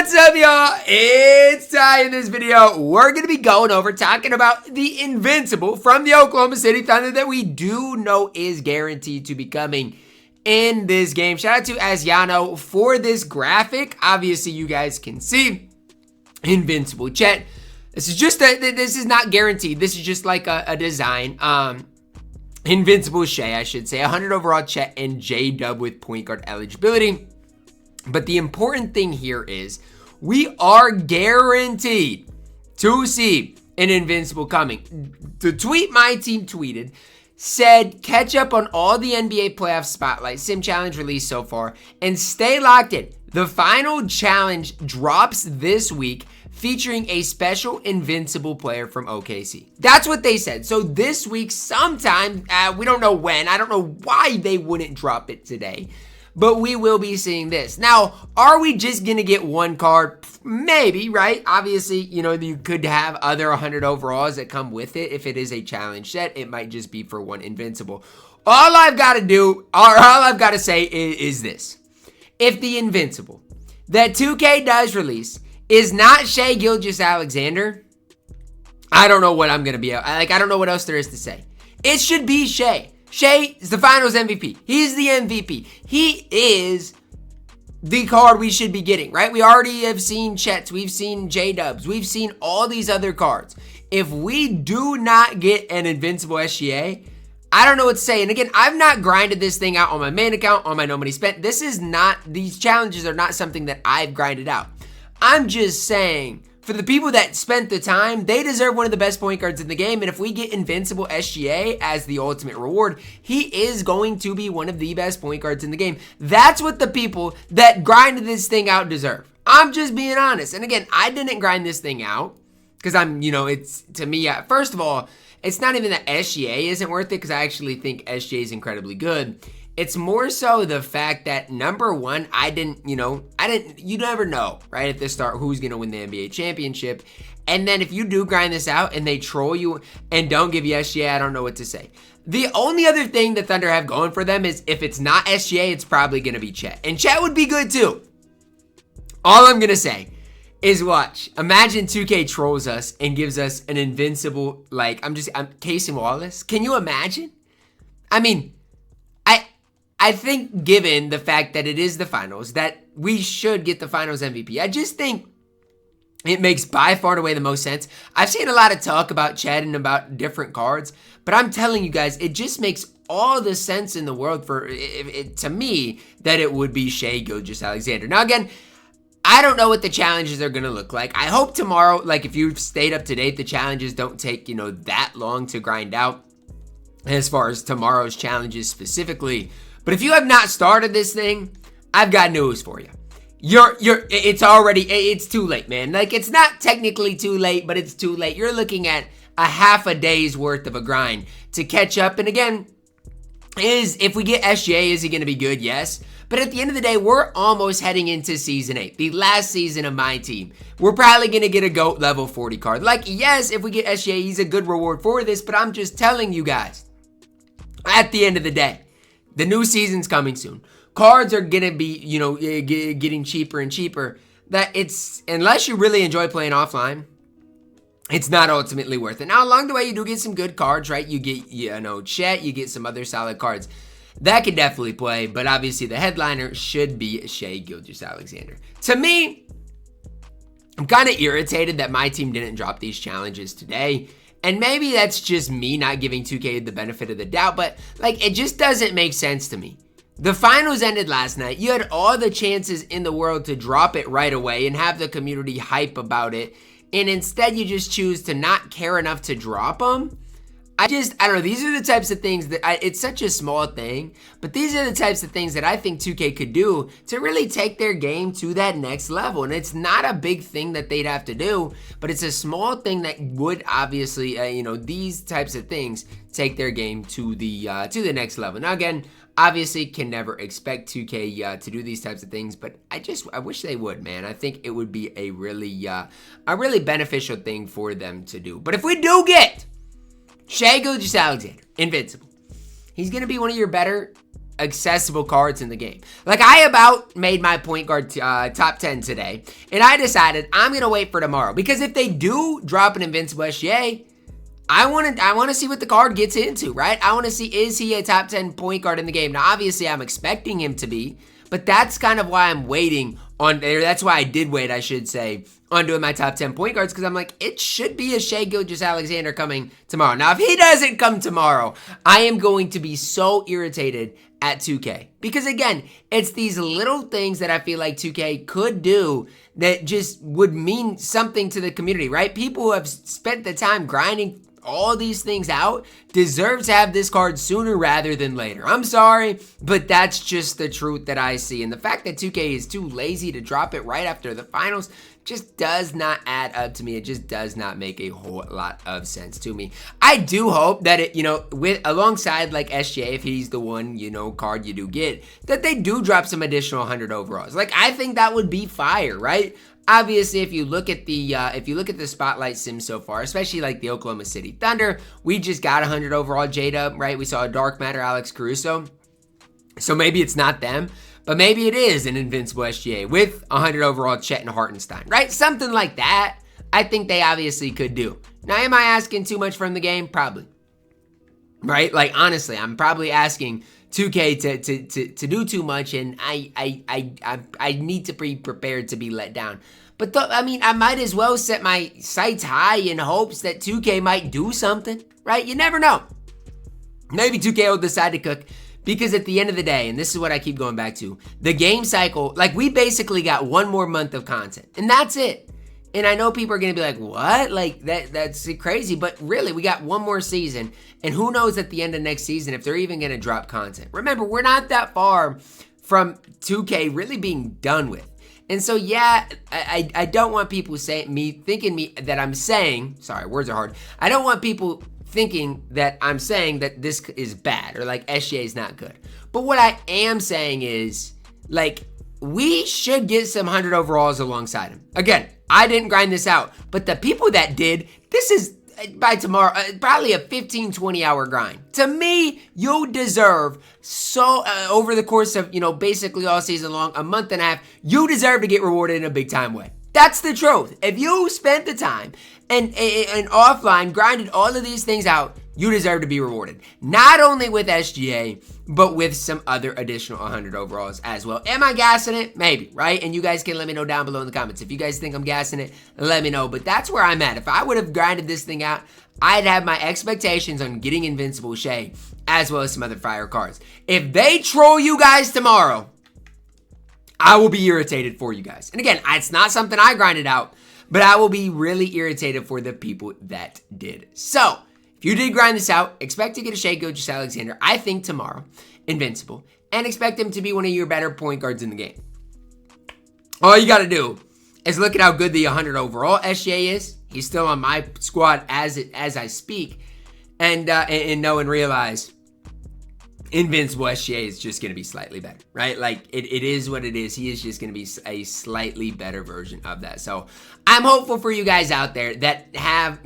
What's up, y'all? It's Ty. In this video, we're going to be going over talking about the Invincible from the Oklahoma City Thunder that we do know is guaranteed to be coming in this game. Shout out to Asiano for this graphic. Obviously, you guys can see Invincible Chet. This is just this is not guaranteed. This is just like a design. Invincible Shai, I should say. 100 overall Chet and J-Dub with point guard eligibility. But the important thing here is we are guaranteed to see an Invincible coming. The tweet my team tweeted said, catch up on all the NBA playoff spotlight sim challenge released so far and stay locked in. The final challenge drops this week featuring a special Invincible player from OKC. That's what they said. So this week, sometime, we don't know when. I don't know why they wouldn't drop it today. But we will be seeing this. Now, are we just going to get one card? Maybe, right? Obviously, you know, you could have other 100 overalls that come with it. If it is a challenge set, it might just be for one Invincible. All I've got to do, or all I've got to say is this. If the Invincible that 2K does release is not Shai Gilgeous-Alexander, I don't know what I'm going to be. I don't know what else there is to say. It should be Shai. Shai is the finals MVP. He's the MVP. He is the card we should be getting, right? We already have seen Chets. We've seen J-Dubs. We've seen all these other cards. If we do not get an Invincible SGA, I don't know what to say. And again, I've not grinded this thing out on my main account, on my No Money Spent. These challenges are not something that I've grinded out. I'm just saying, for the people that spent the time, they deserve one of the best point guards in the game. And if we get Invincible SGA as the ultimate reward, he is going to be one of the best point guards in the game. That's what the people that grinded this thing out deserve. I'm just being honest. And again, I didn't grind this thing out because it's, to me, first of all, it's not even that SGA isn't worth it because I actually think SGA is incredibly good. It's more so the fact that, number one, you never know, right, at the start who's going to win the NBA championship. And then if you do grind this out and they troll you and don't give you SGA, I don't know what to say. The only other thing the Thunder have going for them is if it's not SGA, it's probably going to be Chet. And Chet would be good too. All I'm going to say is watch. Imagine 2K trolls us and gives us an Invincible, I'm Casey Wallace. Can you imagine? I mean, I think given the fact that it is the finals, that we should get the finals MVP. I just think it makes by far and away the most sense. I've seen a lot of talk about Chet and about different cards, but I'm telling you guys, it just makes all the sense in the world to me that it would be Shai Gilgeous-Alexander. Now again, I don't know what the challenges are going to look like. I hope tomorrow, if you've stayed up to date, the challenges don't take, that long to grind out as far as tomorrow's challenges specifically. But if you have not started this thing, I've got news for you. It's too late, man. It's not technically too late, but it's too late. You're looking at a half a day's worth of a grind to catch up. And again, if we get SGA, is he going to be good? Yes. But at the end of the day, we're almost heading into Season 8, the last season of my team. We're probably going to get a GOAT level 40 card. Yes, if we get SGA, he's a good reward for this, but I'm just telling you guys, at the end of the day, the new season's coming soon. Cards are going to be, getting cheaper and cheaper. Unless you really enjoy playing offline, it's not ultimately worth it. Now, along the way, you do get some good cards, right? You get, Chet, you get some other solid cards. That could definitely play, but obviously the headliner should be Shai Gilgeous-Alexander. To me, I'm kind of irritated that my team didn't drop these challenges today. And maybe that's just me not giving 2K the benefit of the doubt, but it just doesn't make sense to me. The finals ended last night. You had all the chances in the world to drop it right away and have the community hype about it. And instead you just choose to not care enough to drop them. I don't know. These are the types of things that it's such a small thing, but these are the types of things that I think 2K could do to really take their game to that next level. And it's not a big thing that they'd have to do, but it's a small thing that would obviously, these types of things take their game to the next level. Now again, obviously can never expect 2K to do these types of things, but I wish they would, man. I think it would be a really beneficial thing for them to do. But if we do get Shai Gilgeous-Alexander, Invincible, he's going to be one of your better accessible cards in the game. Like, I about made my point guard top 10 today, and I decided I'm going to wait for tomorrow. Because if they do drop an Invincible SGA, I want to see what the card gets into, right? I want to see, is he a top 10 point guard in the game? Now, obviously, I'm expecting him to be, but that's kind of why I'm waiting on there. That's why I did wait, I should say, on doing my top 10 point guards, because I'm like, it should be a Shai Gilgeous-Alexander coming tomorrow. Now, if he doesn't come tomorrow, I am going to be so irritated at 2K. Because again, it's these little things that I feel like 2K could do that just would mean something to the community, right? People who have spent the time grinding all these things out deserve to have this card sooner rather than later. I'm sorry, but that's just the truth that I see. And the fact that 2K is too lazy to drop it right after the finals just does not add up to me. It just does not make a whole lot of sense to me. I do hope that it, with alongside like SGA, if he's the one, card you do get, that they do drop some additional 100 overalls. Like, I think that would be fire, right? Obviously, if you look at the spotlight sims so far, especially like the Oklahoma City Thunder, we just got 100 overall J-Dub, right? We saw a Dark Matter Alex Caruso. So maybe it's not them, but maybe it is an Invincible SGA with 100 overall Chet and Hartenstein, right? Something like that, I think they obviously could do. Now, am I asking too much from the game? Probably. Right? Like, honestly, I'm probably asking 2K to do too much, and I need to be prepared to be let down. But I might as well set my sights high in hopes that 2K might do something, right? You never know. Maybe 2K will decide to cook, because at the end of the day, and this is what I keep going back to, the game cycle, like, we basically got one more month of content, and that's it. And I know people are going to be like, what? Like, that's crazy. But really, we got one more season. And who knows at the end of next season if they're even going to drop content. Remember, we're not that far from 2K really being done with. And so, yeah, I don't want people thinking that I'm saying, sorry, words are hard. I don't want people thinking that I'm saying that this is bad or like SGA is not good. But what I am saying is, like, we should get some 100 overalls alongside him. Again, I didn't grind this out, but the people that did, this is by tomorrow, probably a 15, 20 hour grind. To me, you deserve over the course of, basically all season long, a month and a half, you deserve to get rewarded in a big time way. That's the truth. If you spent the time and offline grinded all of these things out, you deserve to be rewarded. Not only with SGA, but with some other additional 100 overalls as well. Am I gassing it? Maybe, right? And you guys can let me know down below in the comments. If you guys think I'm gassing it, let me know. But that's where I'm at. If I would have grinded this thing out, I'd have my expectations on getting Invincible Shai, as well as some other fire cards. If they troll you guys tomorrow, I will be irritated for you guys. And again, it's not something I grinded out, but I will be really irritated for the people that did. So, if you did grind this out, expect to get a Shai Gilgeous-Alexander, I think tomorrow, Invincible, and expect him to be one of your better point guards in the game. All you got to do is look at how good the 100 overall SGA is. He's still on my squad as I speak, and know and realize Invincible SGA is just going to be slightly better, right? Like, it is what it is. He is just going to be a slightly better version of that. So, I'm hopeful for you guys out there that have,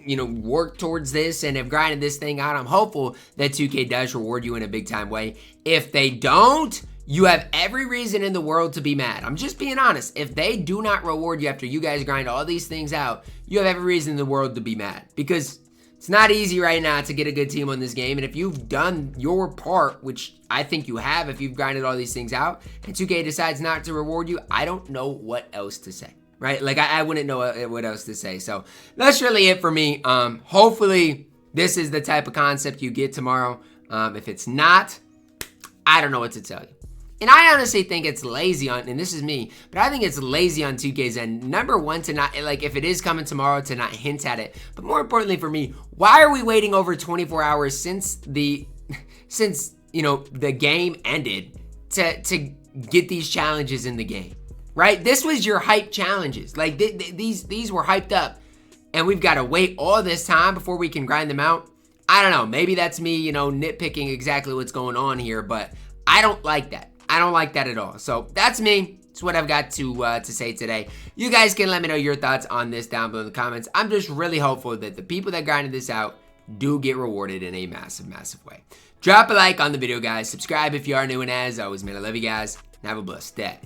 work towards this and have grinded this thing out. I'm hopeful that 2K does reward you in a big time way. If they don't, you have every reason in the world to be mad. I'm just being honest. If they do not reward you after you guys grind all these things out, you have every reason in the world to be mad, because it's not easy right now to get a good team on this game. And if you've done your part, which I think you have, if you've grinded all these things out, and 2K decides not to reward you, I don't know what else to say. Right? Like, I wouldn't know what else to say. So, that's really it for me. Hopefully, this is the type of concept you get tomorrow. If it's not, I don't know what to tell you. And I honestly think it's lazy and this is me, but I think it's lazy on 2K's end. Number one, to not, like, if it is coming tomorrow, to not hint at it. But more importantly for me, why are we waiting over 24 hours since the game ended to get these challenges in the game? Right? This was your hype challenges. Like, these were hyped up. And we've got to wait all this time before we can grind them out. I don't know. Maybe that's me, nitpicking exactly what's going on here. But I don't like that. I don't like that at all. So, that's me. That's what I've got to say today. You guys can let me know your thoughts on this down below in the comments. I'm just really hopeful that the people that grinded this out do get rewarded in a massive, massive way. Drop a like on the video, guys. Subscribe if you are new, and as always, man, I love you guys. And have a blessed day.